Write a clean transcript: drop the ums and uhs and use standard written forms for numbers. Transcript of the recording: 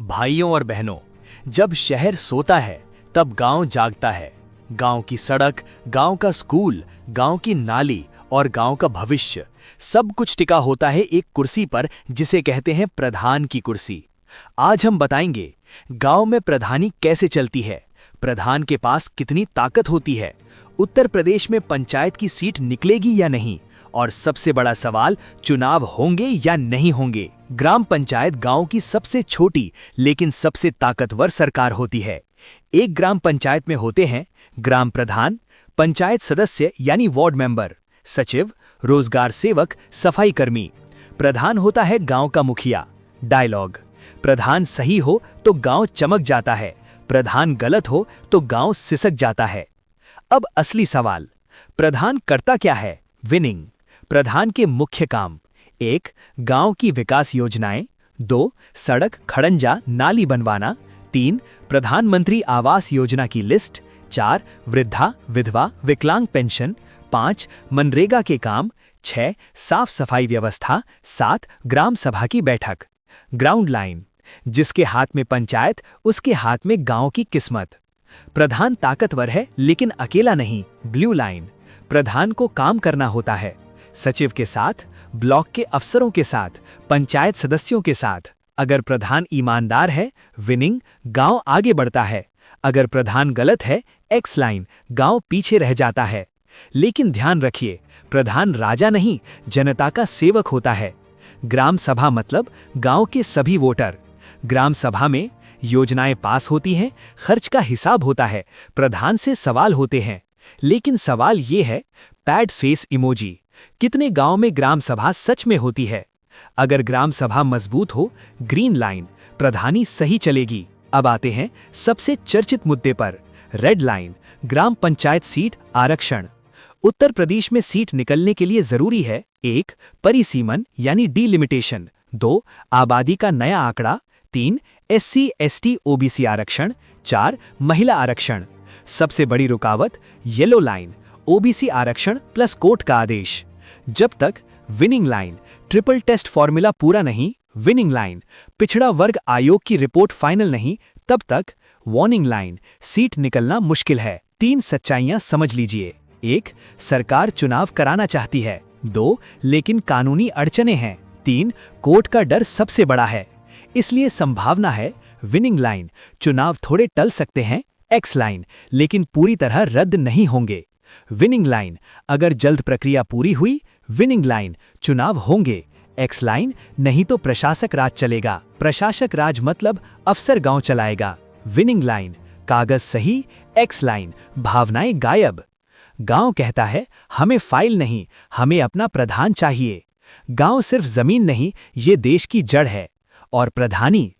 भाइयों और बहनों, जब शहर सोता है तब गांव जागता है। गांव की सड़क, गांव का स्कूल, गांव की नाली और गांव का भविष्य, सब कुछ टिका होता है एक कुर्सी पर जिसे कहते हैं प्रधान की कुर्सी। आज हम बताएंगे गांव में प्रधानी कैसे चलती है, प्रधान के पास कितनी ताकत होती है, उत्तर प्रदेश में पंचायत की सीट निकलेगी या नहीं, और सबसे बड़ा सवाल, चुनाव होंगे या नहीं होंगे। ग्राम पंचायत गांव की सबसे छोटी लेकिन सबसे ताकतवर सरकार होती है। एक ग्राम पंचायत में होते हैं ग्राम प्रधान, पंचायत सदस्य यानी वार्ड मेंबर, सचिव, रोजगार सेवक, सफाई कर्मी। प्रधान होता है गांव का मुखिया। डायलॉग: प्रधान सही हो तो गांव चमक जाता है, प्रधान गलत हो तो गांव सिसक जाता है। अब असली सवाल, प्रधान करता क्या है? विनिंग। प्रधान के मुख्य काम: 1. गांव की विकास योजनाएं, 2. सड़क, खड़ंजा, नाली बनवाना, 3. प्रधानमंत्री आवास योजना की लिस्ट, 4. वृद्धा, विधवा, विकलांग पेंशन, 5. मनरेगा के काम, 6. साफ सफाई व्यवस्था, 7. ग्राम सभा की बैठक। ग्राउंड लाइन: जिसके हाथ में पंचायत उसके हाथ में गांव की किस्मत। प्रधान ताकतवर है लेकिन अकेला नहीं। ब्लू लाइन: प्रधान को काम करना होता है, सचिव के साथ, ब्लॉक के अफसरों के साथ, पंचायत सदस्यों के साथ। अगर प्रधान ईमानदार है, विनिंग, गांव आगे बढ़ता है। अगर प्रधान गलत है, एक्स लाइन, गांव पीछे रह जाता है। लेकिन ध्यान रखिए, प्रधान राजा नहीं, जनता का सेवक होता है। ग्राम सभा मतलब गांव के सभी वोटर। ग्राम सभा में योजनाएं पास होती हैं, खर्च का हिसाब होता है, प्रधान से सवाल होते हैं। लेकिन सवाल ये है, पैड फेस इमोजी, कितने गांव में ग्राम सभा सच में होती है? अगर ग्राम सभा मजबूत हो, ग्रीन लाइन, प्रधानी सही चलेगी। अब आते हैं सबसे चर्चित मुद्दे पर, रेड लाइन, ग्राम पंचायत सीट आरक्षण। उत्तर प्रदेश में सीट निकलने के लिए जरूरी है: 1. परिसीमन यानी डीलिमिटेशन, 2. आबादी का नया आंकड़ा, 3. SC ST OBC आरक्षण, 4. महिला आरक्षण। सबसे बड़ी रुकावट, येलो लाइन, OBC आरक्षण प्लस कोर्ट का आदेश। जब तक winning line, triple test formula पूरा नहीं, विनिंग लाइन, पिछड़ा वर्ग आयोग की रिपोर्ट फाइनल नहीं, तब तक वार्निंग लाइन, सीट निकलना मुश्किल है। 3 सच्चाइयां समझ लीजिए: 1. सरकार चुनाव कराना चाहती है, 2. लेकिन कानूनी अड़चने हैं, 3. कोर्ट का डर सबसे बड़ा है। इसलिए संभावना है विनिंग लाइन, चुनाव थोड़े टल सकते हैं, एक्स लाइन, लेकिन पूरी तरह रद्द नहीं होंगे। विनिंग लाइन, अगर जल्द प्रक्रिया पूरी हुई, विनिंग लाइन, चुनाव होंगे, एक्स लाइन, नहीं तो प्रशासक राज चलेगा। प्रशासक राज मतलब अफसर गांव चलाएगा। विनिंग लाइन, कागज सही, एक्स लाइन, भावनाएं गायब। गांव कहता है हमें फाइल नहीं, हमें अपना प्रधान चाहिए। गांव सिर्फ जमीन नहीं, ये देश की जड़ है। और प्रधानी